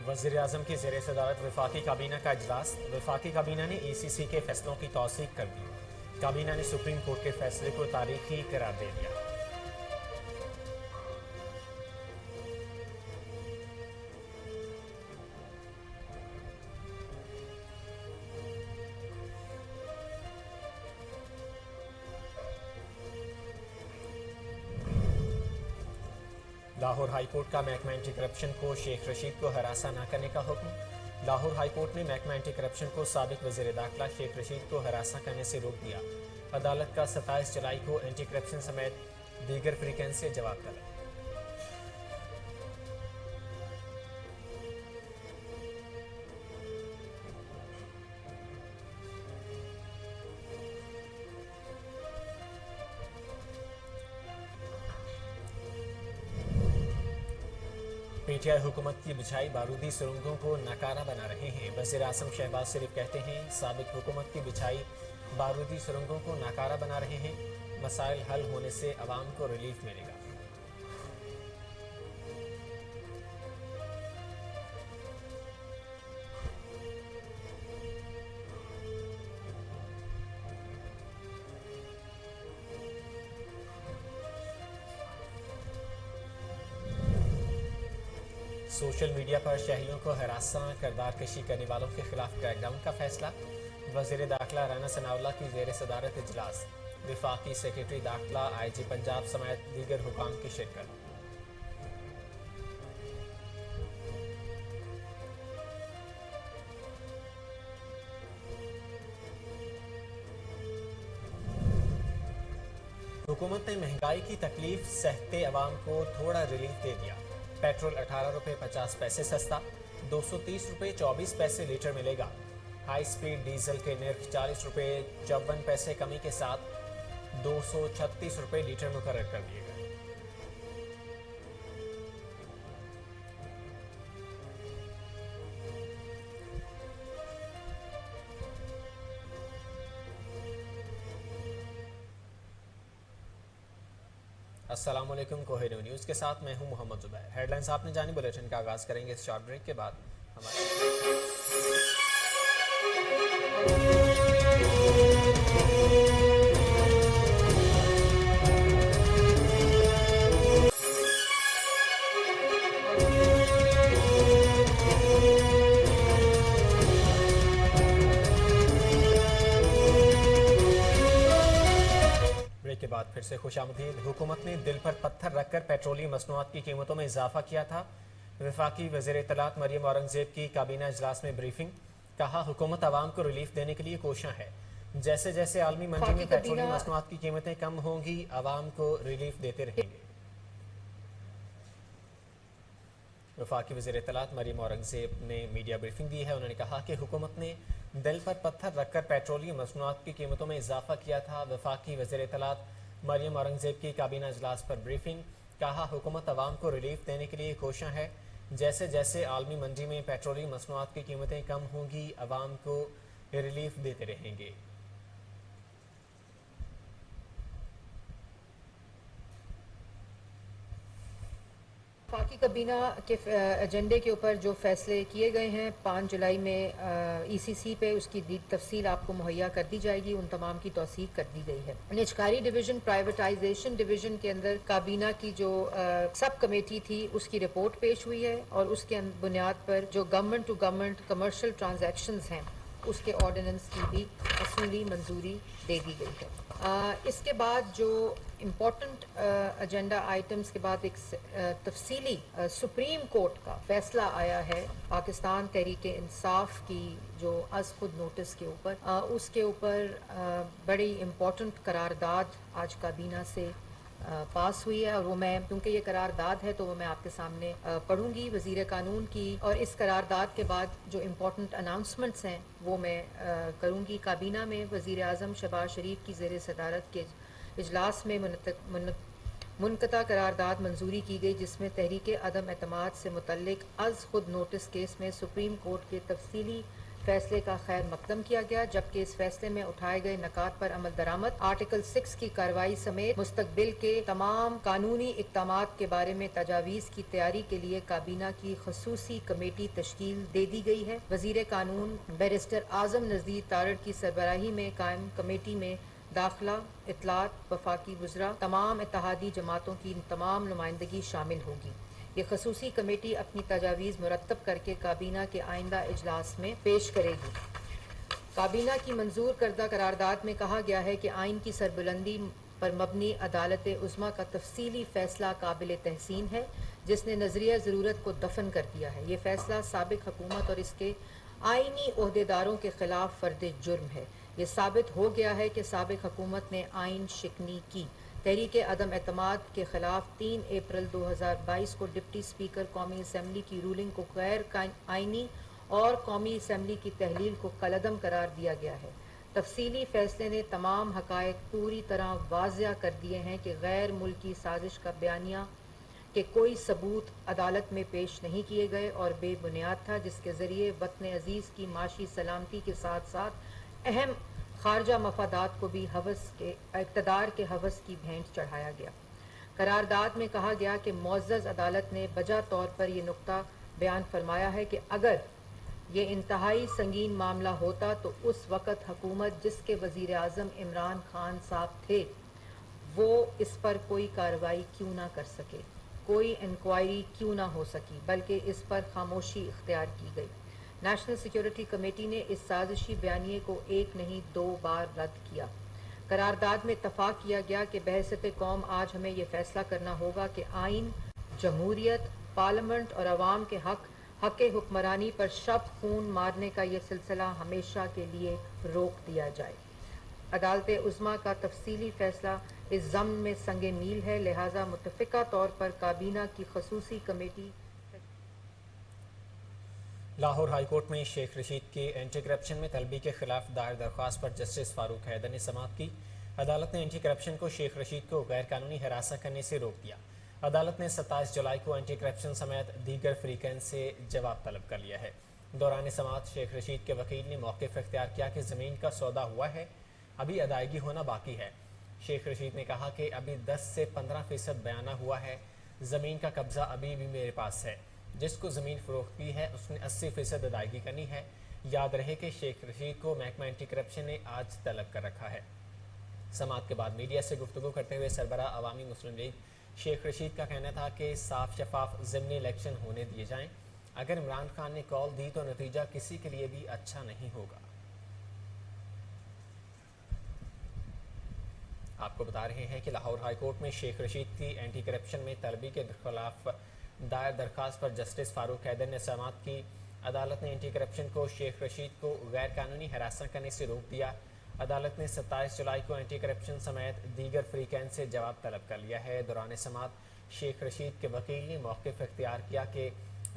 वज़ीर आज़म की ज़ेर सदारत वफाकी काबीना का इजलास। वफाकी काबीना ने ECC के फैसलों की तौसीक कर दी। काबीना ने सुप्रीम कोर्ट के फैसले को तारीखी करार दे दिया। लाहौर हाई कोर्ट का महकमा एंटी करप्शन को शेख रशीद को हरासा न करने का हुक्म। लाहौर हाई कोर्ट ने महकमा एंटी करप्शन को साबिक वज़ीर दाखिला शेख रशीद को हरासा करने से रोक दिया। अदालत का 27 जुलाई को एंटी करप्शन समेत दीगर फ्रीकेंस से जवाब तलब। PTI हुकूमत की बिछाई बारूदी सुरंगों को नकारा बना रहे हैं। वज़ीर आज़म शहबाज शरीफ कहते हैं साबिक हुकूमत की बिछाई बारूदी सुरंगों को नकारा बना रहे हैं। मसाइल हल होने से अवाम को रिलीफ मिलेगा। सोशल मीडिया पर शहरियों को हरासा करदार कशी करने वालों के खिलाफ क्रैकडाउन का फैसला। वज़ीर दाखिला राना सनाउल्लाह की ज़ेर सदारत इजलास। वफाकी सेक्रेटरी दाखिला IG पंजाब समेत दीगर हुकाम की शिरकत। हुकूमत ने महंगाई की तकलीफ सहते अवाम को थोड़ा रिलीफ दे दिया। पेट्रोल 18 रुपये 50 पैसे सस्ता, 230 रुपये 24 पैसे लीटर मिलेगा। हाई स्पीड डीजल के निर्ख 40 रुपये 54 पैसे कमी के साथ 236 रुपये लीटर मुकर्रर कर दिए गए। अस्सलाम वालेकुम, कोहिनूर न्यूज़ के साथ मैं हूं मोहम्मद जुबैर। हेडलाइंस आपने जानी, बुलेटिन का आगाज़ करेंगे इस शॉर्ट ब्रेक के बाद। के बाद फिर से खुशामदीद। हुकूमत ने दिल पर पत्थर रखकर पेट्रोलियम मसनूआत की कीमतों में इजाफा किया था। वफाकी वज़ीर इत्तलात मरियम औरंगज़ेब की काबीना इजलास में ब्रीफिंग। कहा हुकूमत आवाम को रिलीफ देने के लिए कोशिश है। जैसे जैसे आलमी मंडी में पेट्रोलियम मसनूआत की कीमतें कम होंगी आवाम को रिलीफ देते रहेंगे। वफाकी वज़ीर इत्तलात मरियम औरंगज़ेब ने मीडिया ब्रीफिंग दी है। उन्होंने कहा कि हुकूमत ने दिल पर पत्थर रखकर पेट्रोलियम मसनूआत की कीमतों में इजाफा किया था। वफाकी वज़ीर इत्तलात मरियम औरंगज़ेब की काबीना इजलास पर ब्रीफिंग। कहा हुकूमत आवाम को रिलीफ देने के लिए कोशिश है। जैसे जैसे आलमी मंडी में पेट्रोलियम मसनूआत की कीमतें कम होंगी आवाम को रिलीफ देते रहेंगे। वफाकी काबीना के एजेंडे के ऊपर जो फैसले किए गए हैं 5 जुलाई में ECC पे उसकी तफसील आपको मुहैया कर दी जाएगी। उन तमाम की तौसीक कर दी गई है। निजकारी डिवीजन प्राइवेटाइजेशन डिवीजन के अंदर काबीना की जो सब कमेटी थी उसकी रिपोर्ट पेश हुई है और उसके बुनियाद पर जो government to government commercial transactions हैं उसके ऑर्डिनेंस की भी असूली मंजूरी दे दी गई है। इसके बाद जो इम्पोर्टेंट एजेंडा आइटम्स के बाद एक तफसीली सुप्रीम कोर्ट का फैसला आया है पाकिस्तान तहरीक इंसाफ की जो अज़ खुद नोटिस के ऊपर उसके ऊपर बड़ी इम्पोर्टेंट करारदाद आज काबीना से पास हुई है और वो मैं क्योंकि ये करारदाद है तो वो मैं आपके सामने पढ़ूंगी वज़ीर कानून की और इस करारदाद के बाद जो इम्पोर्टेंट अनाउंसमेंट्स हैं वो मैं करूंगी। काबीना में वज़ीर आज़म शहबाज शरीफ की ज़ेर सदारत के इजलास में मुनक़ता करारदाद मंजूरी की गई जिसमें तहरीक अदम एतमाद से मुतल्लिक अज़ खुद नोटिस केस में सुप्रीम कोर्ट के तफसीली फैसले का खैर मकदम किया गया, जबकि इस फैसले में उठाए गए नकात पर अमल दरामद, आर्टिकल 6 की कार्रवाई समेत मुस्तकबिल के तमाम कानूनी इक़दामात के बारे में तजावीज़ की तैयारी के लिए काबीना की खसूसी कमेटी तश्कील दे दी गई है। वज़ीर कानून बैरिस्टर आज़म नज़ीर तारड़ की सरबराही में कायम कमेटी में दाखिला, इत्तलात, वफाकी वज़रा, तमाम इत्तेहादी जमातों की तमाम नुमाइंदगी शामिल होगी। ये खसूसी कमेटी अपनी तजावीज़ मुरतब करके काबीना के आइंदा इजलास में पेश करेगी। काबीना की मंजूर करदा करारदाद में कहा गया है कि आइन की सरबुलंदी पर मबनी अदालत उज़्मा का तफसीली फैसला काबिल तहसीन है, जिसने नजरिया ज़रूरत को दफन कर दिया है। ये फैसला साबिक हुकूमत और इसके आइनी ओहदेदारों के खिलाफ फर्द जुर्म है। ये साबित हो गया है कि साबिक हुकूमत ने आइन शिकनी की। तहरीक अदम एतमाद के खिलाफ 3 अप्रैल 2022 को डिप्टी स्पीकर कौमी असम्बली की रूलिंग को गैर आइनी और कौमी असम्बली की तहलील को कलअदम करार दिया गया है। तफसीली फैसले ने तमाम हकायक पूरी तरह वाज़िया कर दिए हैं कि गैर मुल्की साजिश का बयानिया के कोई सबूत अदालत में पेश नहीं किए गए और बेबुनियाद था, जिसके ज़रिए वतन अजीज़ की माशी सलामती के साथ साथ अहम खारजा मफादात को भी इक़्तिदार के हवस की भेंट चढ़ाया गया। करारदाद में कहा गया कि मुअज़्ज़ज़ अदालत ने बजा तौर पर यह नुक्ता बयान फरमाया है कि अगर ये इंतहाई संगीन मामला होता तो उस वक़्त हुकूमत जिसके वज़ीर आज़म इमरान खान साहब थे वो इस पर कोई कार्रवाई क्यों ना कर सके, कोई इंक्वायरी क्यों ना हो सकी, बल्कि इस पर खामोशी इख्तियार की गई। नेशनल सिक्योरिटी कमेटी ने इस साजिशी बयानिए को एक नहीं 2 बार रद्द किया। करारदाद में इत्तफाक किया गया कि बहसत कौम आज हमें यह फैसला करना होगा कि आइन, जमहूरियत, पार्लियामेंट और अवाम के हक हुक्मरानी पर शब खून मारने का ये सिलसिला हमेशा के लिए रोक दिया जाए। अदालत उज़्मा का तफसीली फैसला इस ज़म्न में संगे मील है, लिहाजा मुत्तफ़िका तौर पर काबीना की खसूसी कमेटी। लाहौर हाई कोर्ट में शेख रशीद की एंटी करप्शन में तलबी के खिलाफ दायर दरख्वास्त पर जस्टिस फारूक हैदर ने समाअत की। अदालत ने एंटी करप्शन को शेख रशीद को गैर कानूनी हिरासत करने से रोक दिया। अदालत ने 27 जुलाई को एंटी करप्शन समेत दीगर फ्रीकैन से जवाब तलब कर लिया है। दौरान समाअत शेख रशीद के वकील ने मौक़िफ़ इख्तियार किया कि ज़मीन का सौदा हुआ है, अभी अदायगी होना बाकी है। शेख रशीद ने कहा कि अभी 10 से 15% बयाना हुआ है, ज़मीन का कब्ज़ा अभी भी मेरे पास है, जिसको ज़मीन फ़रोख्त की है उसने 80% अदायगी करनी है। याद रहे कि शेख रशीद को महकमा एंटी करप्शन ने आज तलब कर रखा है। समाअत के बाद मीडिया से गुफ्तगू करते हुए सरबराह अवामी मुस्लिम लीग शेख रशीद का कहना था कि साफ शफाफ ज़िमनी इलेक्शन होने दिए जाएं। अगर इमरान खान ने कॉल दी तो नतीजा किसी के लिए भी अच्छा नहीं होगा। आपको बता रहे हैं कि लाहौर हाई कोर्ट में शेख रशीद की एंटी करप्शन में तलबी के खिलाफ दायर दरख्वास्त पर जस्टिस फारूक हैदर ने समाअत की। अदालत ने एंटी करप्शन को शेख रशीद को गैर कानूनी हिरासत करने से रोक दिया। अदालत ने 27 जुलाई को एंटी करप्शन समेत दीगर फ्रीकैन से जवाब तलब कर लिया है। दौरान समाअत शेख रशीद के वकील ने मौक़िफ़ इख्तियार किया कि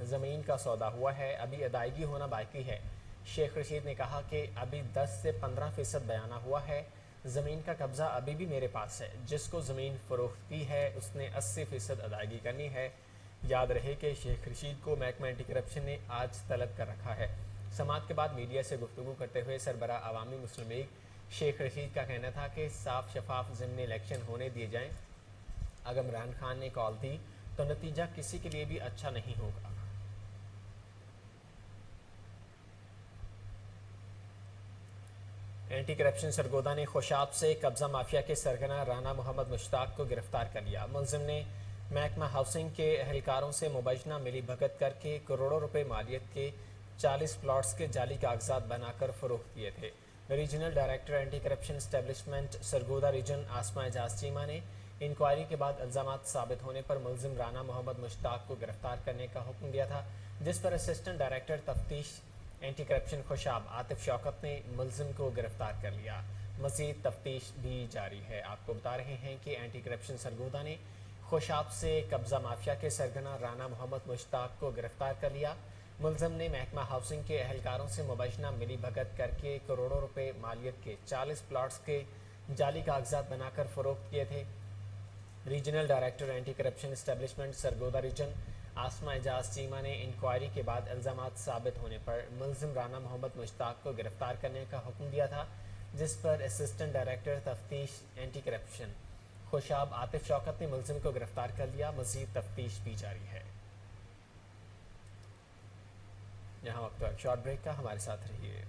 ज़मीन का सौदा हुआ है, अभी अदायगी होना बाकी है। शेख रशीद ने कहा कि अभी 10 से 15% बयाना हुआ है, ज़मीन का कब्ज़ा अभी भी मेरे पास है, जिसको ज़मीन फ़रोख्त की है उसने 80% अदायगी करनी है। याद रहे कि शेख रशीद को महकमा एंटी करप्शन ने आज तलब कर रखा है। समाअत के बाद मीडिया से गुफ्तगू करते हुए सरबराह अवामी मुस्लिम लीग शेख रशीद का कहना था कि साफ शफाफ ज़िमनी इलेक्शन होने दिए जाएं। अगर इमरान खान ने कॉल दी तो नतीजा किसी के लिए भी अच्छा नहीं होगा। एंटी करप्शन सरगोदा ने खुशाब से कब्जा माफिया के सरगना राना मोहम्मद मुश्ताक को गिरफ्तार कर लिया। मुलजिम ने महकमा हाउसिंग के अहलकारों से मुबैना मिली भगत करके करोड़ों रुपए मालियत के 40 प्लॉट्स के जाली कागजात बनाकर फरोख्त किए थे। Regional director anti corruption establishment Sargodha region Asma Ejaz Cheema ने इंक्वायरी के बाद इल्ज़ामात साबित होने पर मुलजिम राना मोहम्मद मुश्ताक को गिरफ्तार करने का हुक्म दिया था, जिस पर असिस्टेंट डायरेक्टर तफ्तीश एंटी करप्शन खुशाब आतिफ शौकत ने मुलजिम को गिरफ्तार कर लिया। मज़ीद तफ्तीश भी जारी है। आपको बता रहे हैं कि एंटी करप्शन सरगोदा ने खुशाब से कब्जा माफिया के सरगना राना मोहम्मद मुश्ताक को गिरफ्तार कर लिया। मुलजिम ने महकमा हाउसिंग के अहलकारों से मुबैना मिली भगत करके करोड़ों रुपए मालियत के 40 प्लॉट्स के जाली कागजात बनाकर फरोख्त किए थे। Regional director anti corruption establishment Sargodha region Asma Ejaz Cheema نے انکوائری کے بعد الزامات ثابت ہونے پر ملزم رانا محمد مشتاق کو گرفتار کرنے کا حکم دیا تھا، جس پر اسسٹنٹ ڈائریکٹر تفتیش اینٹی کرپشن خوشاب عاطف شوکت نے ملزم کو گرفتار کر لیا۔ مزید تفتیش بھی جاری ہے۔ یہاں وقت ایک شارٹ بریک کا، ہمارے ساتھ رہیے۔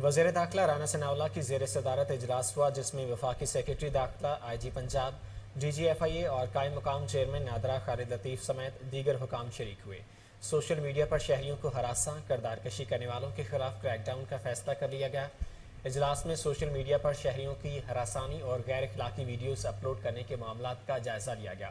وزیر داخلہ رانا ثناءاللہ کی زیر صدارت اجلاس ہوا، جس میں وفاقی سیکرٹری داخلہ، آئی جی پنجاب، ڈی جی ایف آئی اے اور قائم مقام چیئرمین نادرہ خالد لطیف سمیت دیگر حکام شریک ہوئے۔ سوشل میڈیا پر شہریوں کو ہراساں، کردار کشی کرنے والوں کے خلاف کریک ڈاؤن کا فیصلہ کر لیا گیا۔ اجلاس میں سوشل میڈیا پر شہریوں کی ہراسانی اور غیر اخلاقی ویڈیوز اپلوڈ کرنے کے معاملات کا جائزہ لیا گیا۔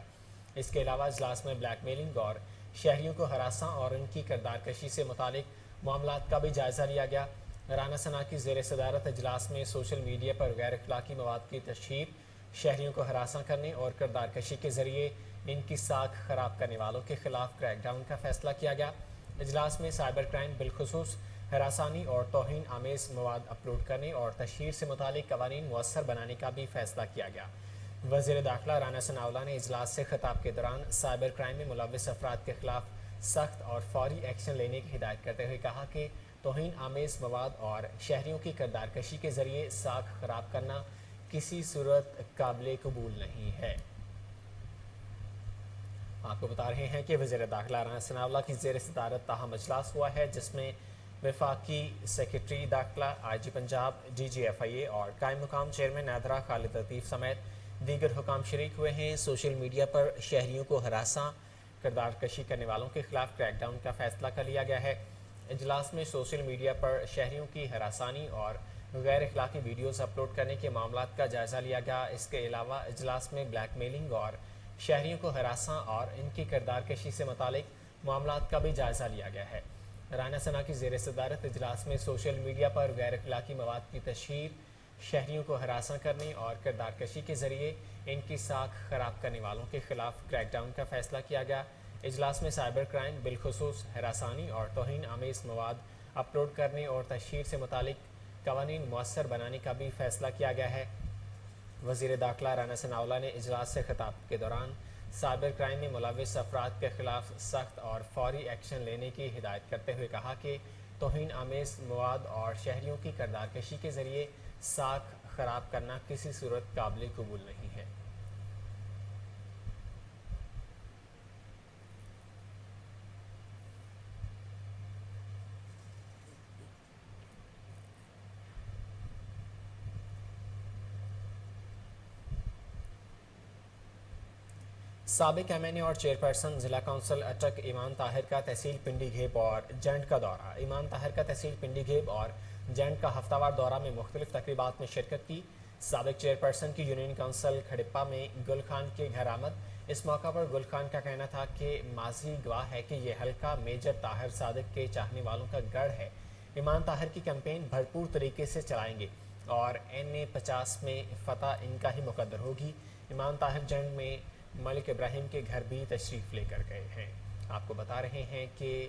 اس کے علاوہ اجلاس میں بلیک میلنگ اور شہریوں کو ہراساں اور ان کی کردار کشی سے متعلق معاملات کا بھی جائزہ لیا گیا۔ رانا ثنا کی زیر صدارت اجلاس میں سوشل میڈیا پر غیر اخلاقی مواد کی تشہیر، شہریوں کو ہراساں کرنے اور کردار کشی کے ذریعے ان کی ساکھ خراب کرنے والوں کے خلاف کریک ڈاؤن کا فیصلہ کیا گیا۔ اجلاس میں سائبر کرائم بالخصوص ہراسانی اور توہین آمیز مواد اپلوڈ کرنے اور تشہیر سے متعلق قوانین مؤثر بنانے کا بھی فیصلہ کیا گیا۔ وزیر داخلہ رانا ثناءاللہ نے اجلاس سے خطاب کے دوران سائبر کرائم میں ملوث افراد کے خلاف سخت اور فوری ایکشن لینے کی ہدایت کرتے ہوئے کہا کہ توہین آمیز مواد اور شہریوں کی کردار کشی کے ذریعے ساکھ خراب کرنا کسی صورت قابل قبول نہیں ہے۔ آپ کو بتا رہے ہیں کہ وزیر داخلہ رانا ثناءاللہ کی زیر صدارت تاہم اجلاس ہوا ہے، جس میں وفاقی سیکرٹری داخلہ، آئی جی پنجاب، ڈی جی ایف آئی اے اور قائم مقام چیئرمین نادرہ خالد لطیف سمیت دیگر حکام شریک ہوئے ہیں۔ سوشل میڈیا پر شہریوں کو ہراساں، کردار کشی کرنے والوں کے خلاف کریک ڈاؤن کا فیصلہ کر لیا گیا ہے۔ اجلاس میں سوشل میڈیا پر شہریوں کی ہراسانی اور غیر اخلاقی ویڈیوز اپلوڈ کرنے کے معاملات کا جائزہ لیا گیا۔ اس کے علاوہ اجلاس میں بلیک میلنگ اور شہریوں کو ہراساں اور ان کی کردار کشی سے متعلق معاملات کا بھی جائزہ لیا گیا ہے۔ رانا ثنا کی زیر صدارت اجلاس میں سوشل میڈیا پر غیر اخلاقی مواد کی تشہیر، شہریوں کو ہراساں کرنے اور کردار کشی کے ذریعے ان کی ساکھ خراب کرنے والوں کے خلاف کریک ڈاؤن کا فیصلہ کیا گیا۔ اجلاس میں سائبر کرائم بالخصوص ہراسانی اور توہین آمیز مواد اپلوڈ کرنے اور تشہیر سے متعلق قوانین مؤثر بنانے کا بھی فیصلہ کیا گیا ہے۔ وزیر داخلہ رانا ثناءاللہ نے اجلاس سے خطاب کے دوران سائبر کرائم میں ملوث افراد کے خلاف سخت اور فوری ایکشن لینے کی ہدایت کرتے ہوئے کہا کہ توہین آمیز مواد اور شہریوں کی کردار کشی کے ذریعے ساکھ خراب کرنا کسی صورت قابل قبول نہیں ہے۔ سابق ایم این اے اور چیئرپرسن ضلع کونسل اٹک ایمان طاہر کا تحصیل پنڈی گھیب اور جنڈ کا دورہ۔ ایمان طاہر کا تحصیل پنڈی گھیب اور جنڈ کا ہفتہ وار دورہ میں مختلف تقریبات میں شرکت کی۔ سابق چیئرپرسن کی یونین کونسل کھڑپہ میں گل خان کے گھر آمد۔ اس موقع پر گل خان کا کہنا تھا کہ ماضی گواہ ہے کہ یہ حلقہ میجر طاہر صادق کے چاہنے والوں کا گڑھ ہے۔ ایمان طاہر کی کیمپین بھرپور طریقے سے چلائیں گے اور این اے 50 میں فتح ان کا ہی مقدر ہوگی۔ ایمان طاہر جنڈ میں ملک ابراہیم کے گھر بھی تشریف لے کر گئے ہیں۔ آپ کو بتا رہے ہیں کہ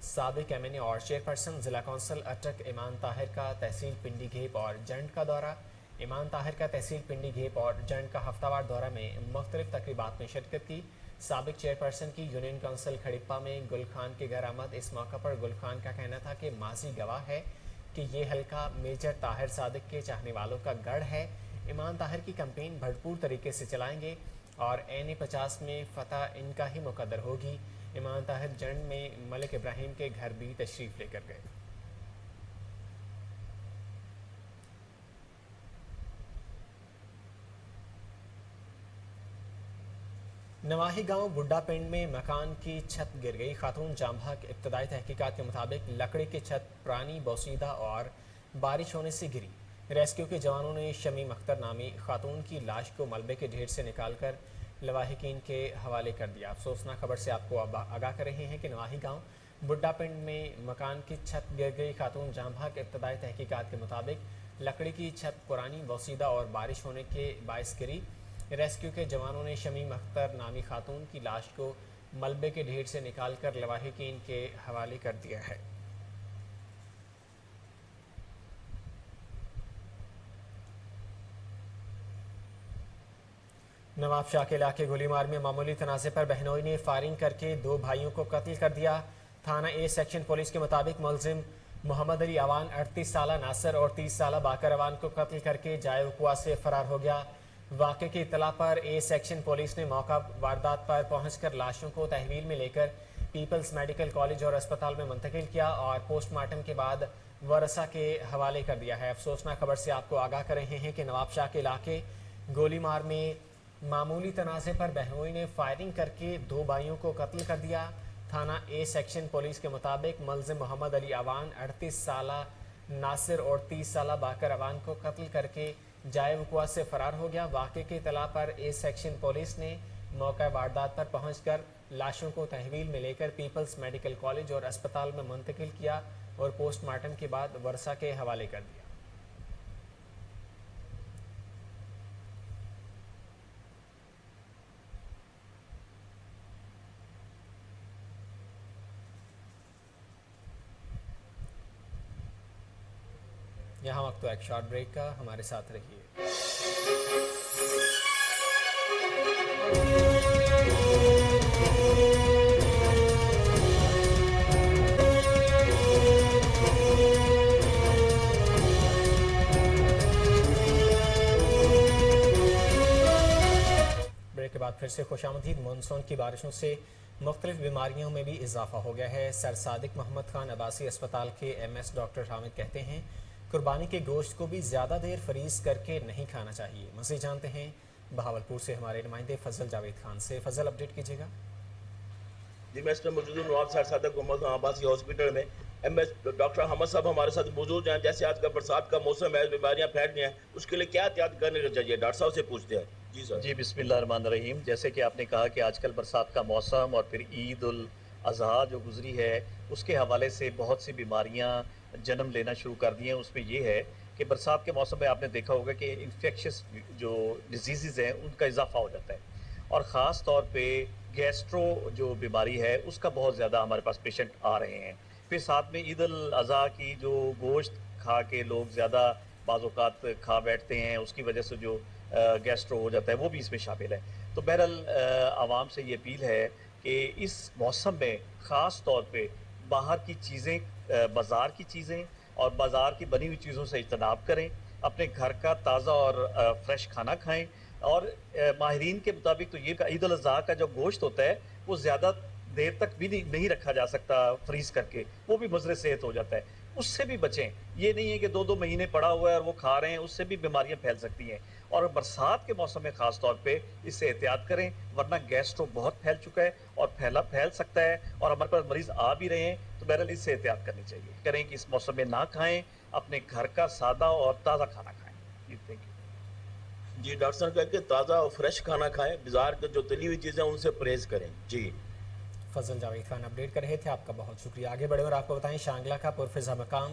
سابق ایم این اے اور چیئرپرسن ضلع کونسل اٹک ایمان طاہر کا تحصیل پنڈی گھیب اور جنڈ کا دورہ۔ ایمان طاہر کا تحصیل پنڈی گھیب اور جنڈ کا ہفتہ وار دورہ میں مختلف تقریبات میں شرکت کی۔ سابق چیئرپرسن کی یونین کونسل کھڑپہ میں گل خان کے گھر آمد۔ اس موقع پر گل خان کا کہنا تھا کہ ماضی گواہ ہے کہ یہ حلقہ میجر طاہر صادق کے چاہنے والوں کا گڑھ ہے۔ ایمان طاہر کی کیمپین بھرپور طریقے سے چلائیں گے اور این اے 50 میں فتح ان کا ہی مقدر ہوگی۔ ایمان طاہر جنڈ میں ملک ابراہیم کے گھر بھی تشریف لے کر گئے۔ نواحی گاؤں بڈھا پنڈ میں مکان کی چھت گر گئی۔ خاتون جام بحق ابتدائی تحقیقات کے مطابق لکڑی کی چھت پرانی بوسیدہ اور بارش ہونے سے گری۔ ریسکیو کے جوانوں نے شمیم اختر نامی خاتون کی لاش کو ملبے کے ڈھیر سے نکال کر لواحقین کے حوالے کر دیا۔ افسوسناک خبر سے آپ کو آگاہ کر رہے ہیں کہ نواحی گاؤں بڈھا پنڈ میں مکان کی چھت گر گئی۔ خاتون جام بحق ابتدائی تحقیقات کے مطابق لکڑی کی چھت پرانی بوسیدہ اور بارش ہونے کے باعث گری۔ ریسکیو کے جوانوں نے شمیم اختر نامی خاتون کی لاش کو ملبے کے ڈھیر سے نکال کر لواحقین کے حوالے کر دیا ہے۔ नवाब शाह के इलाके गोलीमार में मामूली तनाज़े पर बहनोई ने फायरिंग करके 2 भाइयों को कत्ल कर दिया। थाना ए सेक्शन पुलिस के मुताबिक मुलजिम मोहम्मद अली अवान 38 साल नासिर और 30 साल बाकर अवान को कत्ल करके जाए वक़ुआ से फरार हो गया। वाक़े की इत्तला पर ए सेक्शन पुलिस ने मौका वारदात पर पहुंचकर लाशों को तहवील में लेकर पीपल्स मेडिकल कॉलेज और अस्पताल में मुंतकिल किया और पोस्टमार्टम के बाद वरसा के हवाले कर दिया है। अफसोसनाक खबर से आपको आगाह कर रहे हैं कि नवाब शाह के इलाके गोलीमार में मामूली तनाज़े पर बहनोई ने फायरिंग करके 2 भाइयों को कत्ल कर दिया। थाना ए सेक्शन पुलिस के मुताबिक मुलजिम मोहम्मद अली अवान 38 साल नासिर और 30 साल बाकर अवान को कत्ल करके जाए वक़ुआ से फरार हो गया। वाक़े की इत्तला पर ए सेक्शन पुलिस ने मौका वारदात पर पहुंचकर लाशों को तहवील में लेकर पीपल्स मेडिकल कॉलेज और अस्पताल में मुंतकिल किया और पोस्टमार्टम के बाद वर्षा के हवाले कर दिया। यहाँ वक्त तो एक शॉर्ट ब्रेक का, हमारे साथ रहिए। ब्रेक के बाद फिर से खुशामदीद। मानसून की बारिशों से मुख्तलिफ बीमारियों में भी इजाफा हो गया है। सर सादिक मोहम्मद खान अब्बासी अस्पताल के MS डॉक्टर हामिद कहते हैं कुर्बानी के गोश्त को भी ज़्यादा देर फ्रीज करके नहीं खाना चाहिए। मज़ीद जानते हैं बहावलपुर से हमारे नुमाइंदे फजल जावेद खान से। फजल, अपडेट कीजिएगा। जी, मैं इस टाइम मौजूद हूँ नवाब सर सादिक मोहम्मद खान अब्बासी हॉस्पिटल में। MS डॉक्टर अहमद साहब हमारे साथ मौजूद हैं। जैसे आज का बरसात का मौसम है, बीमारियाँ फैल रही हैं, उसके लिए क्या एहतियात करने चाहिए, डॉक्टर साहब से पूछते हैं। जी सर। जी, बिस्मिल्लाहिर्रहमानिर्रहीम। जैसे कि आपने कहा कि आजकल बरसात का मौसम और फिर ईद उल अज़हा जो गुजरी है उसके हवाले से बहुत सी बीमारियां जन्म लेना शुरू कर दी हैं। उसमें ये है कि बरसात के मौसम में आपने देखा होगा कि इन्फेक्शस जो डिजीज़ हैं उनका इजाफा हो जाता है और ख़ास तौर पे गैस्ट्रो जो बीमारी है उसका बहुत ज़्यादा हमारे पास पेशेंट आ रहे हैं। फिर साथ में ईद उल अज़हा की जो गोश्त खा के लोग ज़्यादा बाज़-औक़ात खा बैठते हैं, उसकी वजह से जो गैस्ट्रो हो जाता है वो भी इसमें शामिल है। तो बहरहाल आवाम से ये अपील है कि इस मौसम में ख़ास तौर पे बाहर की चीज़ें, बाज़ार की चीज़ें और बाज़ार की बनी हुई चीज़ों से इज्तनाब करें। अपने घर का ताज़ा और फ्रेश खाना खाएं और माहिरीन के मुताबिक तो ये ईद उल अज़हा का जो गोश्त होता है वो ज़्यादा देर तक भी नहीं रखा जा सकता फ्रीज़ करके, वो भी मुज़र सेहत हो जाता है। उससे भी बचें। ये नहीं है कि 2-2 महीने पड़ा हुआ है और वो खा रहे हैं, उससे भी बीमारियां फैल सकती हैं। और बरसात के मौसम में ख़ास तौर पे इससे एहतियात करें, वरना गैस्ट्रो बहुत फैल चुका है और फैल सकता है और हमारे पास मरीज़ आ भी रहे हैं। तो बहरहाल इससे एहतियात करनी चाहिए करें कि इस मौसम में ना खाएँ, अपने घर का सादा और ताज़ा खाना खाएँ। जी, थैंक यू। जी, डॉक्टर साहब कह के ताज़ा और फ्रेश खाना खाएं, बाजार की जो तली हुई चीज़ें उनसे परहेज करें। जी, फजल जावेद खान अपडेट कर रहे थे, आपका बहुत शुक्रिया। आगे बढ़े और आपको बताएं शांगला का पुरफिजा मकाम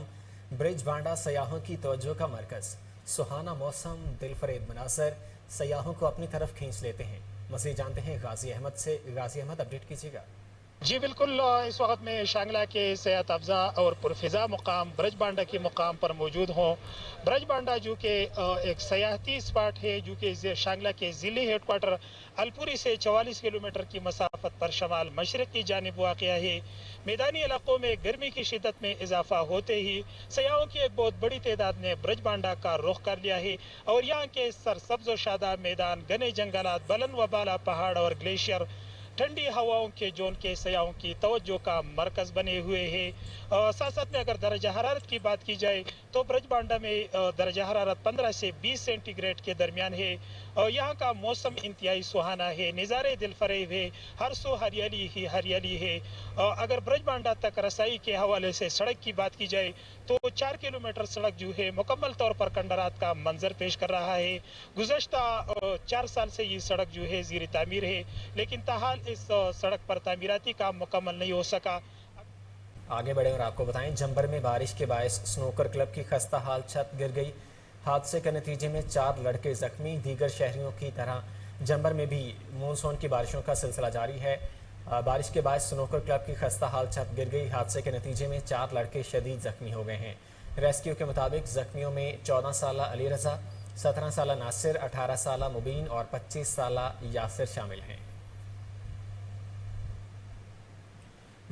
ब्रिज बांडा सयाहों की तवज्जो का मरकज़। सुहाना मौसम, दिलफरेब मनाज़र सयाहों को अपनी तरफ खींच लेते हैं। मज़ीद जानते हैं गाजी अहमद से। गाजी अहमद, अपडेट कीजिएगा। जी बिल्कुल, इस वक्त में शांगला के सेहत अफजा और पुरफिजा मुकाम ब्रज बांडा के मुकाम पर मौजूद हूँ। ब्रज बांडा जो कि एक सयाहती स्पॉट है जो कि शांगला के ज़िले हेडक्वार्टर अलपुरी से 44 किलोमीटर की मसाफत पर शमाल मशरक़ की जानिब वाक़या है। मैदानी इलाकों में गर्मी की शिद्दत में इजाफा होते ही सयाहों की एक बहुत बड़ी तादाद ने ब्रज बांडा का रुख कर लिया है और यहाँ के सरसब्ज़ व शादाब मैदान, घने जंगलात, बुलंद व बाला पहाड़ और ग्लेशियर ठंडी हवाओं के जोन के सयाहों की तवज्जो का मरकज बने हुए हैं। साथ साथ में अगर दर्जा हरारत की बात की जाए तो ब्रज बांडा में दर्जा हरारत 15 से 20 सेंटीग्रेड के दरमियान है। यहाँ का मौसम इंतहाई सुहाना है, नज़ारे दिलफरेब है, हर सो हरियाली ही हरियाली है। अगर ब्रज बांडा तक रसाई के हवाले से सड़क की बात की जाए तो 4 किलोमीटर सड़क जो है मुकम्मल तौर पर कंडरात का मंजर पेश कर रहा है। गुज़श्ता 4 साल से ये सड़क जो है ज़ीर तामीर है, लेकिन ताहाल इस सड़क पर तामीराती काम मुकम्मल नहीं हो सका। आगे बढ़े और आपको बताएं जंबर में बारिश के बायस स्नूकर क्लब की खस्ता हाल छत गिर गई। हादसे के नतीजे में 4 लड़के जख्मी। दीगर शहरियों की तरह जंबर में भी मानसून की बारिशों का सिलसिला जारी है। बारिश के बाद स्नूकर क्लब की खस्ता हाल छत गिर गई। हादसे के नतीजे में 4 लड़के शदीद जख्मी हो गए हैं। रेस्क्यू के मुताबिक जख्मियों में 14 साल अली रजा, 17 साला नासिर, 18 साला मुबीन और 25 साला यासिर शामिल हैं।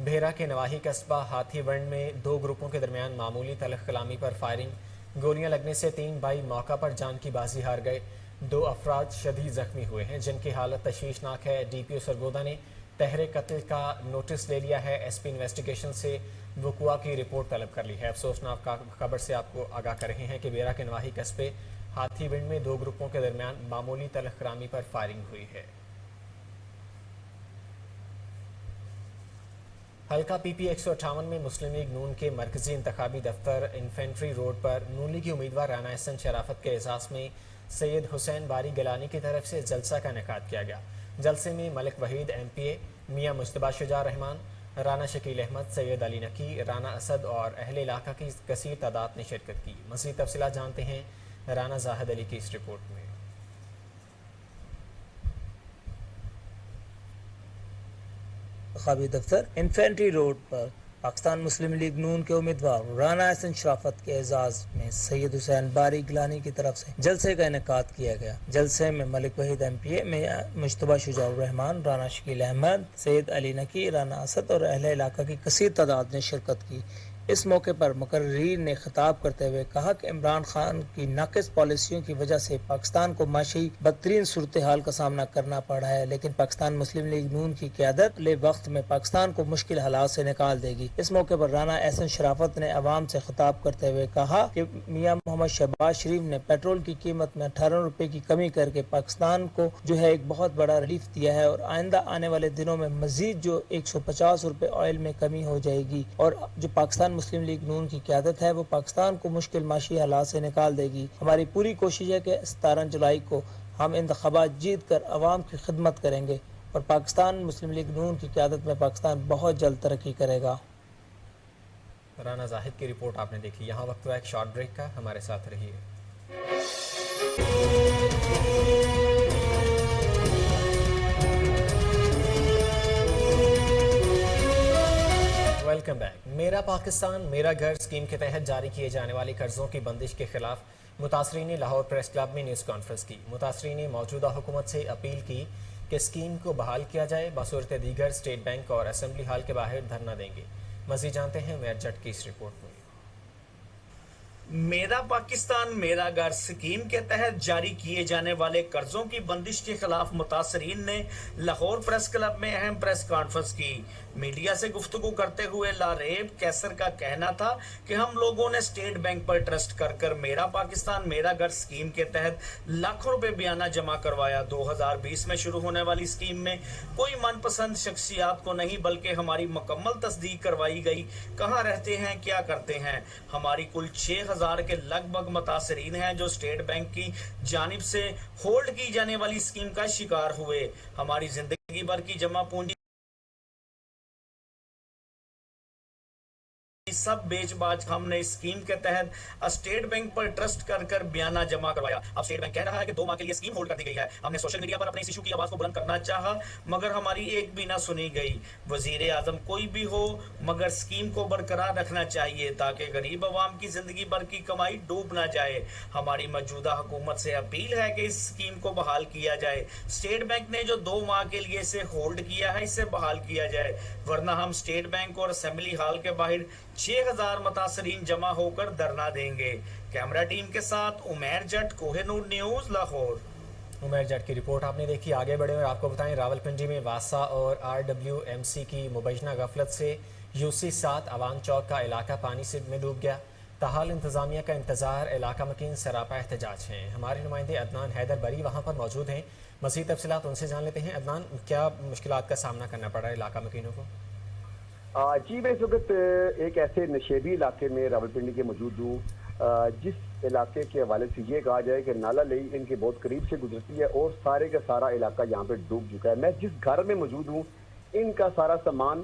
भेरा के नवाही कस्बा हाथीवंड में 2 ग्रुपों के दरमियान मामूली तलख कलामी पर फायरिंग, गोलियां लगने से 3 भाई मौका पर जान की बाजी हार गए। 2 अफराद शदीद जख्मी हुए हैं जिनकी हालत तशवीशनाक है। DPO सरगोदा ने तहरे कत्ल का नोटिस ले लिया है। SP इन्वेस्टिगेशन से वकुआ की रिपोर्ट तलब कर ली है। अफसोसनाक खबर से आपको आगाह कर रहे हैं कि बेरा के नवाही कस्बे हाथीविंड में 2 ग्रुपों के दरमियान मामूली तलख कलामी पर फायरिंग हुई है। हल्का PP 158 में मुस्लिम लीग नून के मरकजी इंतखाबी दफ्तर इन्फेंट्री रोड पर नून लीग की उम्मीदवार राना अहसन शराफत के एजाज में सैयद हुसैन बारी गिलानी की तरफ से जलसा का इनेकाद किया गया। जलसे में मलिक वहीद MPA, मियां मुश्तबा शुजा रहमान, राना शकील अहमद, सैयद अली नकी, राना असद और अहले इलाका की कसीर तादाद ने शिरकत की। मज़ीद तफसीलात जानते हैं राना जाहिद अली की इस रिपोर्ट में। इंतखाबी दफ्तर इन्फेंट्री रोड पर पाकिस्तान मुस्लिम लीग नून के उम्मीदवार राना अहसन शराफत के एजाज में सैयद हुसैन बारी गिलानी की तरफ से जलसे का इनेकाद किया गया। जलसे में मलिक वहीद MPA में मुश्तबा शुजाउर रहमान, राना शकील अहमद, सैयद अली नकी, राना असद और अहले इलाका की कसीर तादाद ने शिरकत की। इस मौके पर मुकर्रीर ने खिताब करते हुए कहा कि इमरान खान की नाकिस पॉलिसियों की वजह से पाकिस्तान को माशी बदतरीन सूरत हाल का सामना करना पड़ा है, लेकिन पाकिस्तान मुस्लिम लीग नून की क़यादत ले वक्त में पाकिस्तान को मुश्किल हालात से निकाल देगी। इस मौके पर राना अहसन शराफत ने अवाम से खिताब करते हुए कहा कि मियां मोहम्मद शहबाज शरीफ ने पेट्रोल की कीमत में 18 रुपए की कमी करके पाकिस्तान को जो है एक बहुत बड़ा रिलीफ दिया है और आइंदा आने वाले दिनों में मजीद जो 150 रुपए ऑयल में कमी हो जाएगी और जो पाकिस्तान मुस्लिम लीग नून की क़यादत है वो पाकिस्तान को मुश्किल माशी हालात से निकाल देगी। हमारी पूरी कोशिश है कि 17 जुलाई को हम इंतखाबात जीत कर अवाम की खिदमत करेंगे और पाकिस्तान मुस्लिम लीग नून की क़यादत में पाकिस्तान बहुत जल्द तरक्की करेगा। राना जाहिद की रिपोर्ट आपने देखी। यहाँ वक्त हुआ एक शॉर्ट ब्रेक का, हमारे साथ रहिए। Welcome back. मेरा पाकिस्तान मेरा घर स्कीम के तहत जारी किए जाने वाले कर्जों की बंदिश के खिलाफ मुतासरीन ने लाहौर प्रेस क्लब में न्यूज़ कॉन्फ्रेंस की। मुतासरीन ने मौजूदा हुकूमत से अपील की कि स्कीम को बहाल किया जाए। बसूरत दीगर स्टेट बैंक और असेंबली हाल के बाहर धरना देंगे। मज़ीद जानते हैं मेयर जट की इस रिपोर्ट में। मेरा पाकिस्तान मेरा घर स्कीम के तहत जारी किए जाने वाले कर्जों की बंदिश के खिलाफ मुतासरीन ने लाहौर प्रेस क्लब में अहम प्रेस कॉन्फ्रेंस की। मीडिया से गुफ्तगू करते हुए लारेब कैसर का कहना था कि हम लोगों ने स्टेट बैंक पर ट्रस्ट कर मेरा पाकिस्तान मेरा घर स्कीम के तहत लाखों रुपए बयाना जमा करवाया। 2020 में शुरू होने वाली स्कीम में कोई मनपसंद शख्सियात को नहीं बल्कि हमारी मुकम्मल तस्दीक करवाई गई। कहाँ रहते हैं, क्या करते हैं। हमारी कुल 6000 के लगभग मुतासरीन हैं जो स्टेट बैंक की जानिब से होल्ड की जाने वाली स्कीम का शिकार हुए। हमारी जिंदगी भर की जमा पूंजी सब बेच बाज हमने इस स्कीम के तहत स्टेट बैंक पर ट्रस्ट कर बयाना जमा करवाया। अब स्टेट बैंक कह रहा है कि 2 माह के लिए स्कीम होल्ड कर दी गई है। हमने सोशल मीडिया पर अपने इस इशू की आवाज को बुलंद करना चाहा मगर हमारी एक भी ना सुनी गई। वजीर आजम कोई भी हो मगर स्कीम को बरकरार रखना चाहिए ताकि गरीब आवाम की जिंदगी भर की कमाई डूब ना जाए। हमारी मौजूदा हुकूमत से अपील है कि इस स्कीम को बहाल किया जाए। स्टेट बैंक ने जो 2 माह के लिए इसे होल्ड किया है इसे बहाल किया जाए, वरना हम स्टेट बैंक और असेंबली हाल के बाहर 6000 मुतासरीन जमा होकर धरना देंगे। कैमरा टीम के साथ उमैर जट, कोहिनूर न्यूज, लाहौर। उमैर जट की रिपोर्ट आपने देखी। आगे बढ़े और आपको बताएं रावलपिंडी में वासा और RWMC की मुबैना गफलत से UC 7 अवान चौक का इलाका पानी से में डूब गया। ताहाल इंतजामिया का इंतजार, इलाका मकीन सरापा एहतजाज हैं। हमारे नुमाइंदे अदनान हैदर बरी वहाँ पर मौजूद हैं। मज़ीद तफसीलात उनसे जान लेते हैं। अदनान, क्या मुश्किलात का सामना करना पड़ा है इलाका मकीनों को? जी, मैं इस वक्त एक ऐसे नशेबी इलाके में रावलपिंडी के मौजूद हूँ जिस इलाके के हवाले से ये कहा जाए कि नाला लई इनके बहुत करीब से गुजरती है और सारे का सारा इलाका यहाँ पे डूब चुका है। मैं जिस घर में मौजूद हूँ इनका सारा सामान,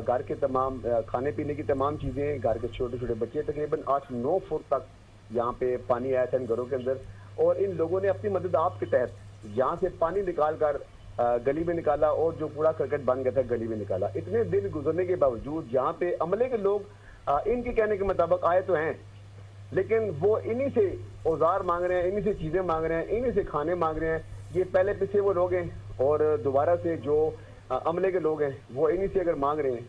घर के तमाम खाने पीने की तमाम चीज़ें, घर के छोटे छोटे बच्चे, तकरीबन 8-9 फुट तक यहाँ पे पानी आया था इन घरों के अंदर और इन लोगों ने अपनी मदद आप के तहत यहाँ से पानी निकाल कर गली में निकाला और जो कूड़ा करकट बन गया था गली में निकाला। इतने दिन गुजरने के बावजूद यहाँ पे अमले के लोग इनके कहने के मुताबिक आए तो हैं لیکن وہ انہی سے اوزار مانگ رہے ہیں, انہی سے چیزیں مانگ رہے ہیں, انہی سے کھانے مانگ رہے ہیں. یہ پہلے پیچھے وہ لوگ ہیں اور دوبارہ سے جو عملے کے لوگ ہیں وہ انہی سے اگر مانگ رہے ہیں.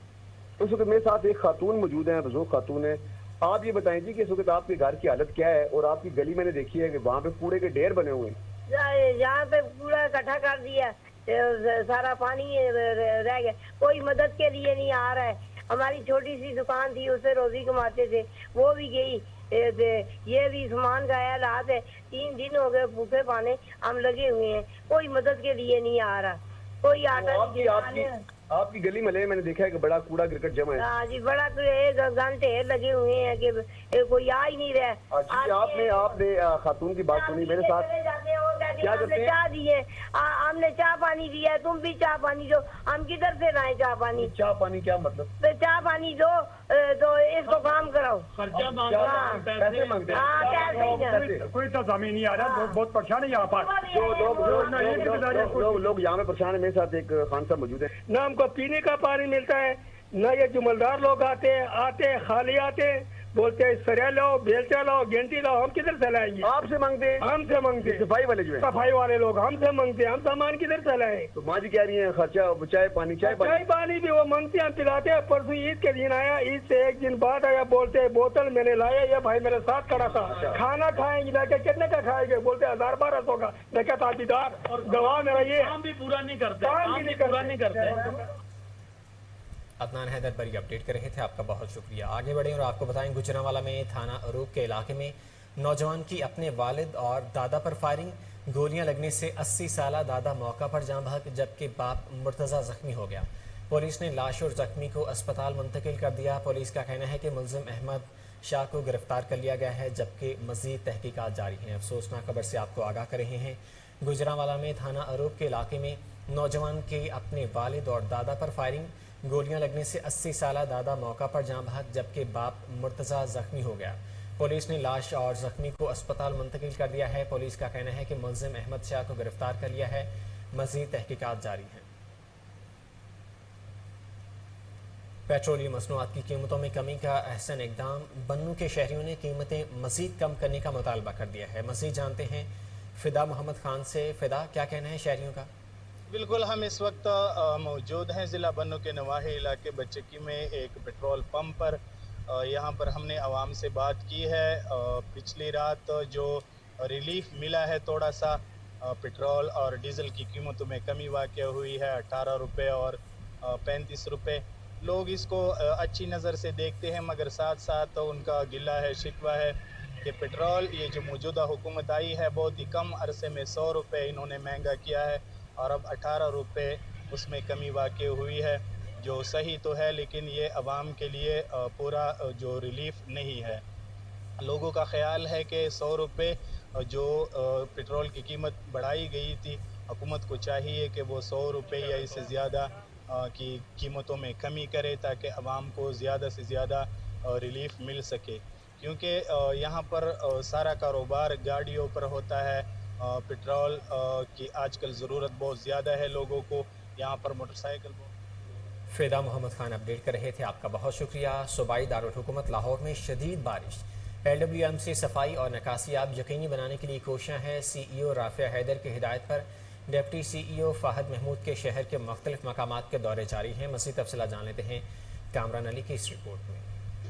اس وقت میرے ساتھ ایک خاتون موجود ہیں, بزرگ خاتون ہے. آپ یہ بتائیں جی کہ اس وقت آپ کے گھر کی حالت کیا ہے, اور آپ کی گلی میں نے دیکھی ہے کہ وہاں پہ کوڑے کے ڈھیر بنے ہوئے ہیں. یہاں پہ کوڑا اکٹھا کر دیا, سارا پانی رہ گیا, کوئی مدد کے لیے نہیں آ رہا ہے. ہماری چھوٹی سی دکان تھی, اسے روزی کماتے تھے, وہ بھی گئی. یہ بھی سامان کا حالات ہے, 3 دن ہو گئے بھوکے پانے ہم لگے ہوئے ہیں, کوئی مدد کے لیے نہیں آ رہا, کوئی آٹا. آپ کی گلی میں میں نے دیکھا ہے کہ بڑا کوڑا کرکٹ جمع ہے. ہاں جی, بڑا گن ڈھیر لگے ہوئے ہیں کہ کوئی آ ہی نہیں رہا. آپ نے خاتون کی بات سنی میرے ساتھ, کیا کرتے ہیں؟ چاہ دیے, ہم نے چاہ پانی دیا, تم بھی چاہ پانی دو. ہم کدھر سے لائیں چاہ پانی؟ چاہ پانی کیا مطلب؟ چاہ پانی دو تو اس کو کام کراؤ. پیسے مانگتے ہیں, کوئی انتظامی نہیں آ رہا, بہت پریشان ہے یہاں پر. لوگ یہاں میں پریشان ہیں. میرے ساتھ ایک خان صاحب موجود ہے. نہ ہم کو پینے کا پانی ملتا ہے, نہ یہ جملدار لوگ آتے ہیں خالی آتے ہیں, بولتے ہیں سریا لاؤ, بیلچا لاؤ, گھنٹی لاؤ. ہم کدھر سے لائیں گے؟ آپ سے مانگتے ہیں؟ ہم سے مانگتے ہیں. صفائی والے جو ہیں, صفائی والے لوگ ہم سے مانگتے ہیں, ہم سامان کدھر سے لائیں؟ تو ماں جی کہہ رہی ہیں خرچہ چائے پانی بھی وہ مانگتے ہیں, ہم پلاتے ہیں. پرسوں عید کے دن آیا, عید سے 1 دن بعد آیا, بولتے ہیں بوتل میں نے لایا, یہ بھائی میرے ساتھ کھڑا تھا, کھانا کھائیں گے. میں کہ کتنے کا کھائیں گے؟ بولتے 1000-1200 کا. میں کہتا تابیدار اور گواہ میرا یہ کام بھی پورا نہیں کرتے. عدنان حیدر بری اپڈیٹ کر رہے تھے, آپ کا بہت شکریہ. آگے بڑھیں اور آپ کو بتائیں, گجرانوالہ میں تھانہ عروق کے علاقے میں نوجوان کی اپنے والد اور دادا پر فائرنگ, گولیاں لگنے سے 80 سالہ دادا موقع پر جاں بحق جبکہ باپ مرتضی زخمی ہو گیا. پولیس نے لاش اور زخمی کو اسپتال منتقل کر دیا. پولیس کا کہنا ہے کہ ملزم احمد شاہ کو گرفتار کر لیا گیا ہے جبکہ مزید تحقیقات جاری ہیں. افسوسناک خبر سے آپ کو آگاہ کر رہے ہیں, گجرانوالہ میں تھانہ عروق کے علاقے میں نوجوان کے اپنے والد اور دادا پر فائرنگ, گولیاں لگنے سے 80 سالہ دادا موقع پر جاں بحق جبکہ باپ مرتضی زخمی ہو گیا. پولیس نے لاش اور زخمی کو اسپتال منتقل کر دیا ہے. پولیس کا کہنا ہے کہ ملزم احمد شاہ کو گرفتار کر لیا ہے, مزید تحقیقات جاری ہیں. پیٹرولیم مصنوعات کی قیمتوں میں کمی کا احسن اقدام, بنوں کے شہریوں نے قیمتیں مزید کم کرنے کا مطالبہ کر دیا ہے. مزید جانتے ہیں فدا محمد خان سے. فدا, کیا کہنا ہے شہریوں کا؟ بالکل, ہم اس وقت موجود ہیں ضلع بنوں کے نواحی علاقے بچکی میں ایک پیٹرول پمپ پر. یہاں پر ہم نے عوام سے بات کی ہے. پچھلی رات جو ریلیف ملا ہے تھوڑا سا, پیٹرول اور ڈیزل کی قیمتوں میں کمی واقع ہوئی ہے, 18 روپے اور 35 روپے. لوگ اس کو اچھی نظر سے دیکھتے ہیں, مگر ساتھ ساتھ ان کا گلہ ہے, شکوہ ہے کہ پیٹرول یہ جو موجودہ حکومت آئی ہے بہت ہی کم عرصے میں 100 روپے انہوں نے مہنگا کیا ہے, اور اب 18 روپے اس میں کمی واقع ہوئی ہے, جو صحیح تو ہے لیکن یہ عوام کے لیے پورا جو ریلیف نہیں ہے. لوگوں کا خیال ہے کہ 100 روپے جو پیٹرول کی قیمت بڑھائی گئی تھی, حکومت کو چاہیے کہ وہ 100 روپے یا اس سے زیادہ کی قیمتوں میں کمی کرے تاکہ عوام کو زیادہ سے زیادہ ریلیف مل سکے, کیونکہ یہاں پر سارا کاروبار گاڑیوں پر ہوتا ہے. پیٹرول کی آج کل ضرورت بہت زیادہ ہے لوگوں کو, یہاں پر موٹر سائیکل. فدا محمد خان اپڈیٹ کر رہے تھے, آپ کا بہت شکریہ. صوبائی دارالحکومت لاہور میں شدید بارش, LWMC صفائی اور نکاسیاب یقینی بنانے کے لیے کوشاں ہیں. CEO رافع حیدر کی ہدایت پر ڈپٹی CEO فہد محمود کے شہر کے مختلف مقامات کے دورے جاری ہیں. مزید تفصیلات جان لیتے ہیں کامران علی کی اس رپورٹ میں.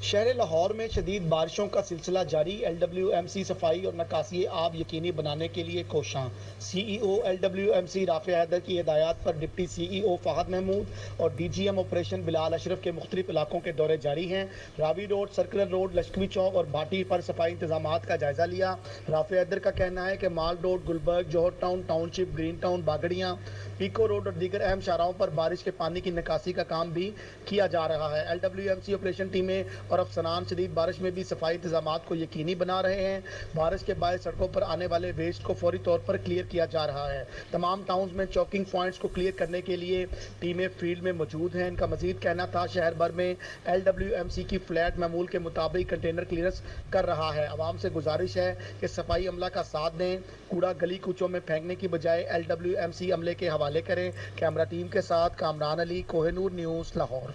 شہر لاہور میں شدید بارشوں کا سلسلہ جاری. LWMC صفائی اور نکاسی آب یقینی بنانے کے لیے کوشاں. CEO LWMC رافع حیدر کی ہدایات پر ڈپٹی CEO فہد محمود اور DGM آپریشن بلال اشرف کے مختلف علاقوں کے دورے جاری ہیں. راوی روڈ, سرکلر روڈ, لشکری چوک اور بھاٹی پر صفائی انتظامات کا جائزہ لیا. رافع حیدر کا کہنا ہے کہ مال روڈ, گلبرگ, جوہر ٹاؤن ٹاؤن شپ, گرین ٹاؤن, باگڑیاں, پیکو روڈ اور دیگر اہم شاہراہوں پر بارش کے پانی کی نکاسی کا کام بھی کیا جا رہا ہے. LWMC آپریشن ٹیمیں اور افسران شدید بارش میں بھی صفائی انتظامات کو یقینی بنا رہے ہیں. بارش کے باعث سڑکوں پر آنے والے ویسٹ کو فوری طور پر کلیئر کیا جا رہا ہے. تمام ٹاؤنز میں چوکنگ پوائنٹس کو کلیئر کرنے کے لیے ٹیمیں فیلڈ میں موجود ہیں. ان کا مزید کہنا تھا شہر بھر میں LWMC کی فلیٹ معمول کے مطابق کنٹینر کلیئرنس کر رہا ہے. عوام سے گزارش ہے کہ صفائی عملہ کا ساتھ دیں, کوڑا گلی کوچوں میں پھینکنے کی بجائے LWMC عملے کے حوالے کریں. کیمرہ ٹیم کے ساتھ کامران علی, کوہ نور نیوز, لاہور.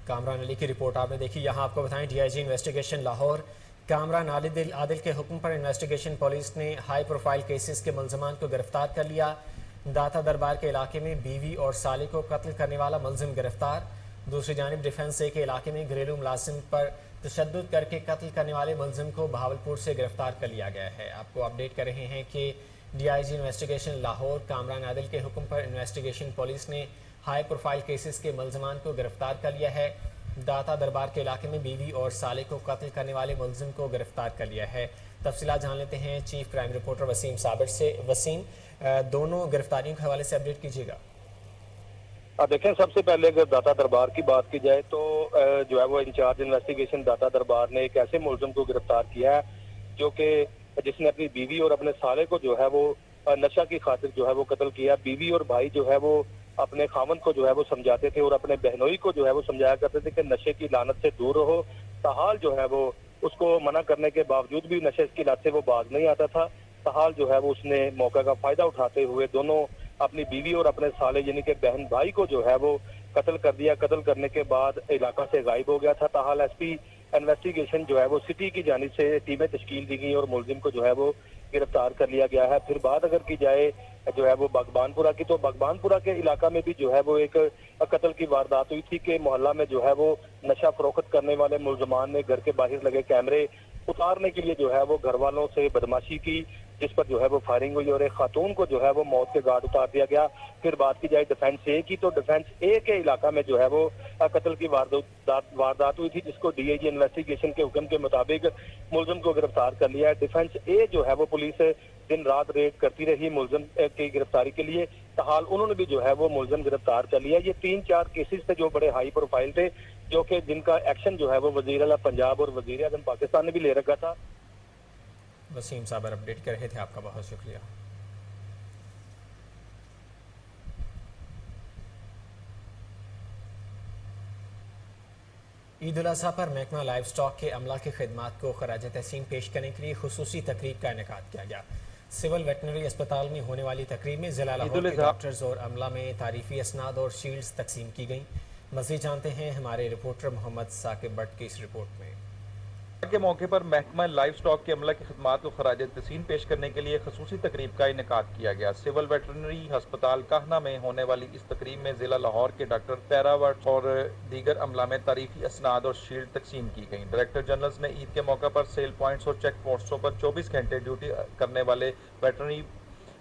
کامران علی کی رپورٹ آپ نے دیکھی. یہاں آپ کو بتائیں DIG انویسٹیگیشن لاہور کامران عادل کے حکم پر انویسٹیگیشن پولیس نے ہائی پروفائل کیسز کے ملزمان کو گرفتار کر لیا۔ داتا دربار کے علاقے میں بیوی اور سالے کو قتل کرنے والا ملزم گرفتار۔ دوسری جانب ڈیفنس اے کے علاقے میں گھریلو ملازم پر تشدد کر کے قتل کرنے والے ملزم کو بہاولپور سے گرفتار کر لیا گیا ہے۔ آپ کو اپڈیٹ کر رہے ہیں کہ D I G investigation Lahore Kamran Adil کے حکم پر انویسٹیگیشن پولیس نے ہائی پروفائل کیسز کے ملزمان کو گرفتار کر لیا ہے۔ داتا دربار کے علاقے میں بیوی اور سالے کو قتل کرنے والے ملزم کو گرفتار کر لیا ہے۔ تفصیلات جان لیتے ہیں چیف کرائم رپورٹر وسیم صابر سے۔ وسیم، دونوں گرفتاریوں کے حوالے سے اپڈیٹ کیجیے گا۔ دیکھیں، سب سے پہلے اگر داتا دربار کی بات کی جائے تو جو ہے وہ انچارج انویسٹیگیشن داتا دربار نے ایک ایسے ملزم کو گرفتار کیا ہے جو کہ جس نے اپنی بیوی اور اپنے سالے کو جو ہے وہ نشہ کی خاطر جو ہے وہ قتل کیا۔ بیوی اور بھائی جو ہے وہ اپنے خاوند کو جو ہے وہ سمجھاتے تھے اور اپنے بہنوئی کو جو ہے وہ سمجھایا کرتے تھے کہ نشے کی لعنت سے دور رہو، تاحال جو ہے وہ اس کو منع کرنے کے باوجود بھی نشے کی لت سے وہ باز نہیں آتا تھا۔ تاحال جو ہے وہ اس نے موقع کا فائدہ اٹھاتے ہوئے دونوں اپنی بیوی اور اپنے سالے یعنی کہ بہن بھائی کو جو ہے وہ قتل کر دیا۔ قتل کرنے کے بعد علاقہ سے غائب ہو گیا تھا۔ تاحال ایس پی انویسٹیگیشن جو ہے وہ سٹی کی جانب سے ٹیمیں تشکیل دی گئی اور ملزم کو جو ہے وہ گرفتار کر لیا گیا ہے۔ پھر بات اگر کی جائے جو ہے وہ باغبان پورہ کی، تو باغبان پورہ کے علاقہ میں بھی جو ہے وہ ایک قتل کی واردات ہوئی تھی کہ محلہ میں جو ہے وہ نشہ فروخت کرنے والے ملزمان نے گھر کے باہر لگے کیمرے اتارنے کے لیے جو ہے وہ گھر والوں سے بدماشی کی، جس پر جو ہے وہ فائرنگ ہوئی اور ایک خاتون کو جو ہے وہ موت کے گھاٹ اتار دیا گیا۔ پھر بات کی جائے ڈیفنس اے کی، تو ڈیفنس اے کے علاقہ میں جو ہے وہ قتل کی واردات ہوئی تھی، جس کو ڈی آئی جی انویسٹیگیشن کے حکم کے مطابق ملزم کو گرفتار کر لیا ہے۔ ڈیفنس اے جو ہے وہ پولیس دن رات ریڈ کرتی رہی ملزم کی گرفتاری کے لیے، تاحال انہوں نے بھی جو ہے وہ ملزم گرفتار کر لیا۔ یہ 3-4 کیسز تھے جو بڑے ہائی پروفائل تھے، جو کہ جن کا ایکشن جو ہے وہ وزیر اعلیٰ پنجاب اور وزیر اعظم پاکستان نے بھی لے رکھا تھا۔ وسیم صابر اپڈیٹ کر رہے تھے، آپ کا بہت شکریہ۔ عید الاضحیٰ پر محکمہ لائف سٹاک کے عملہ کی خدمات کو خراج تحسین پیش کرنے کے لیے خصوصی تقریب کا انعقاد کیا گیا۔ سول ویٹنری اسپتال میں ہونے والی تقریب میں ضلع لاہور کے ڈاکٹرز اور عملہ میں تعریفی اسناد اور شیلڈز تقسیم کی گئیں۔ مزید جانتے ہیں ہمارے رپورٹر محمد ثاقب بٹ کی اس رپورٹ میں۔ کے موقع پر محکمہ لائف سٹاک کے عملہ کی خدمات کو خراج تحسین پیش کرنے کے لیے خصوصی تقریب کا انعقاد کیا گیا۔ سول ویٹرنری ہسپتال کاہنہ میں ہونے والی اس تقریب میں ضلع لاہور کے ڈاکٹر پیراوٹ اور دیگر عملہ میں تعریفی اسناد اور شیلڈ تقسیم کی گئیں۔ ڈائریکٹر جنرلز نے عید کے موقع پر سیل پوائنٹس اور چیک پوسٹوں پر 24 گھنٹے ڈیوٹی کرنے والے ویٹرنری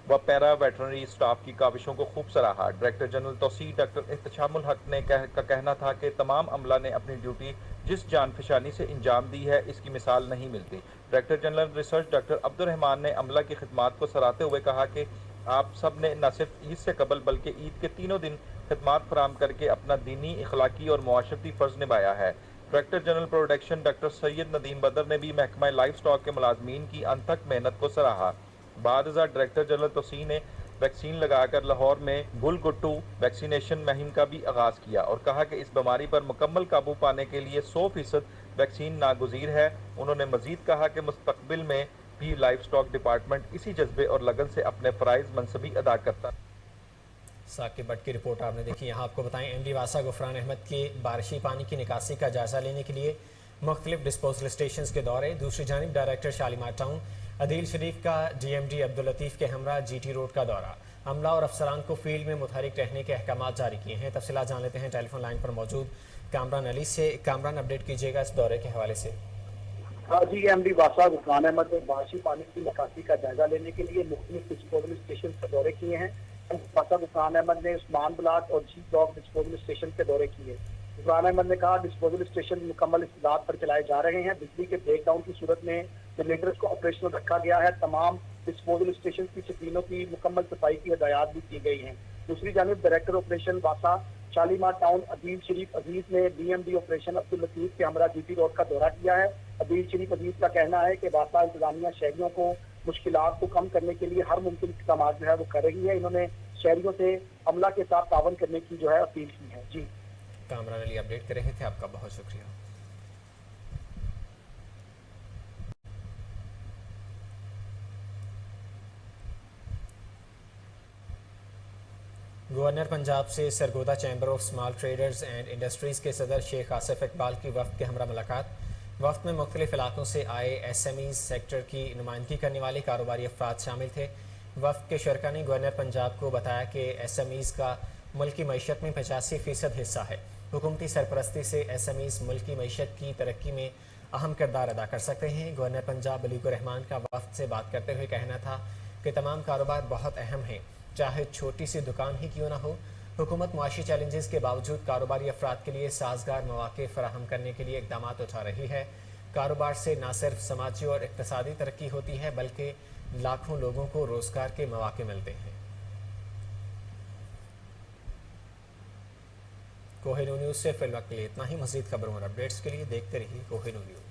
و پیرا ویٹرنری سٹاف کی کاوشوں کو خوب سراہا۔ ڈائریکٹر جنرل توسیع ڈاکٹر احتشام الحق نے کا کہنا تھا کہ تمام عملہ نے اپنی ڈیوٹی جس جان فشانی سے انجام دی ہے، اس کی مثال نہیں ملتی۔ ڈائریکٹر جنرل ریسرچ ڈاکٹر عبد الرحمان نے عملہ کی خدمات کو سراہتے ہوئے کہا کہ آپ سب نے نہ صرف عید سے قبل بلکہ عید کے تینوں دن خدمات فراہم کر کے اپنا دینی، اخلاقی اور معاشرتی فرض نبھایا ہے۔ ڈائریکٹر جنرل پروڈکشن ڈاکٹر سید ندیم بدر نے بھی محکمہ لائف سٹاک کے ملازمین کی انتھک محنت کو سراہا۔ بعد ازاں ڈائریکٹر جنرل توسیع نے ویکسین لگا کر لاہور میں گل گٹو ویکسینیشن مہم کا بھی آغاز کیا اور کہا کہ اس بیماری پر مکمل قابو پانے کے لیے 100% ویکسین ناگزیر ہے۔ انہوں نے مزید کہا کہ مستقبل میں بھی لائف سٹاک ڈپارٹمنٹ اسی جذبے اور لگن سے اپنے فرائض منصبی ادا کرتا ہے۔ ثاقب بٹ کی رپورٹ آپ نے دیکھی۔ یہاں آپ کو بتائیں ایم ڈی واسا غفران احمد کے بارشی پانی کی نکاسی کا جائزہ لینے کے لیے مختلف ڈسپوزل اسٹیشنز کے دورے۔ دوسری جانب ڈائریکٹر شالیمار ٹاؤن عدیل شریف کا ڈی ایم ڈی عبداللطیف کے ہمراہ جی ٹی روڈ کا دورہ۔ عملہ اور افسران کو فیلڈ میں متحرک رہنے کے احکامات جاری کیے ہیں۔ تفصیلات جان لیتے ہیں ٹیلی فون لائن پر موجود کامران علی سے۔ کامران اپڈیٹ کیجیے گا اس دورے کے حوالے سے۔ جی ایم ڈی واسا غفران احمد نے بارشی پانی کی نکاسی کا جائزہ لینے کے لیے مختلف ڈسپوزل اسٹیشن کے دورے کیے ہیں۔ واسا غفران احمد نے عثمان بلاک اور جی بلاک ڈسپوزل اسٹیشن کے دورے کیے۔ غفران احمد نے کہا ڈسپوزل اسٹیشن مکمل استعداد پر چلائے جا رہے ہیں۔ بجلی کے بریک ڈاؤن کی صورت میں جنریٹرز کو آپریشنل رکھا گیا ہے۔ تمام ڈسپوزل اسٹیشن کی سکرینوں کی مکمل صفائی کی ہدایات بھی کی گئی ہیں۔ دوسری جانب ڈائریکٹر آپریشن واسا شالیمار ٹاؤن عدیل شریف عزیز نے D M D operation Abdul Latif کے ہمراہ جی ٹی روڈ کا دورہ کیا ہے۔ عدیل شریف عزیز کا کہنا ہے کہ واسا انتظامیہ شہریوں کو مشکلات کو کم کرنے کے لیے ہر ممکن اقدامات جو ہے وہ کر رہی ہے۔ انہوں نے شہریوں سے عملہ کے ساتھ تعاون کرنے کی جو ہے اپیل کی ہے۔ جی کامران علی اپڈیٹ کر رہے تھے، آپ کا بہت شکریہ۔ گورنر پنجاب سے Sargodha chamber of small traders and industries کے صدر شیخ آصف اقبال کی وفد کے ہمراہ ملاقات۔ वफ्त में मुख्तलिफ इलाकों से आए SME सेक्टर की नुमाइंदगी करने वाले कारोबारी अफराद शामिल थे। वफ्त के शरका ने गवर्नर पंजाब को बताया कि SMEs का मुल्की मईशत में 85% हिस्सा है। हुकूमती सरपरस्ती से SMEs मुल्की मईशत की तरक्की में अहम किरदार अदा कर सकते हैं। गवर्नर पंजाब मलीकुर रहमान का वफ्त से बात करते हुए कहना था कि तमाम कारोबार बहुत अहम हैं, चाहे छोटी सी दुकान ही क्यों ना हो। हुकूमत मुआशी चैलेंजेस के बावजूद कारोबारी अफराद के लिए साजगार मौके फराहम करने के लिए इकदाम उठा रही है। कारोबार से न सिर्फ समाजी और इक्तसादी तरक्की होती है बल्कि लाखों लोगों को रोजगार के मौके मिलते हैं। कोहिनूर न्यूज़ से फिल वक्त के लिए इतना ही। मज़ीद खबरों और अपडेट्स के लिए देखते रहिए कोहिनूर न्यूज़।